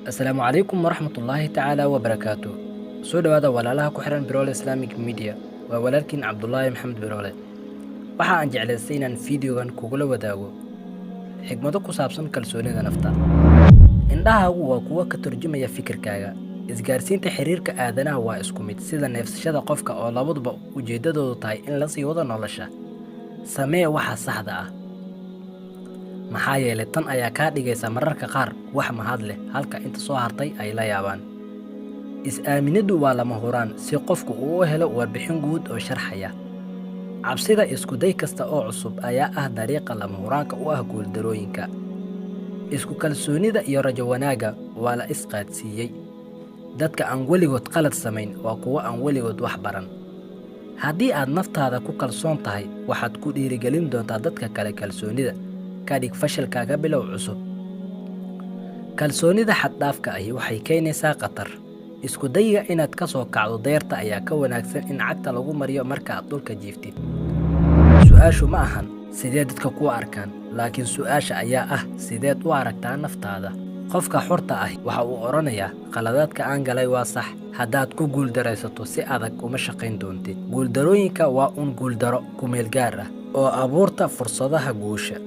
السلام عليكم ورحمة الله تعالى وبركاته. سو dhawaada walaalaha ku xiran Birole Islamic Media waa walaalkiin Cabdullaahi Maxamed Birole. Waxa aan jeclaystay inaan fiidiyogan kugula wadaago xigmado ku saabsan kalsoonida nafta. Indhahaagu waa kuwa ka turjumaya fikirkaaga. Isgaarsiinta xiriirka aadanaha waa isku mid sida neefsashada qofka oo labaduba ujeedadoodu tahay in la sii wado nolosha. Samee waxa saxda ah. maxaa yeelay tan ayaa kaa dhigaysa mararka qaar wax mahad leh halka inta soo hartay ay la yaabaan. Is-aaminadu waa lama huraan si qofku uu u helo warbixin guud oo sharxaya. Cabsida isku day kasta oo cusub ayaa ah dariiqa lama huraanka u ah guuldarooyinka. Isku kalsoonida iyo rajo wanaaga waa la isqaadsiiyey. Dadka aan weligood qalad samayn waa kuwa aan weligood wax baran. Haddii aad naftaada ku kalsoon tahay waxaad ku dhiirigelin doontaa dadka kale kalsoonida. Kadhig fashilkaaga bilow cusub. Kalsoonida xad dhaafka ahi waxay keenaysaa khatar. Isku dayga inaad ka soo kacdo deerta ayaa ka wanaagsan in cagta lagu mariyo marka aad dhulka jiiftid. Su'aashu ma ahan sidee dadka ku arkaan, laakiin su'aasha ayaa ah sideed u aragtaa naftaada. Qofka xorta ah waxa uu oranayaa qaladaadka aan galay waa sax. Haddaad ku guuldaraysato si adag uma shaqayn doontid. Guuldarooyinka waa un guuldaro ku meel gaar ah oo abuurta fursadaha guusha.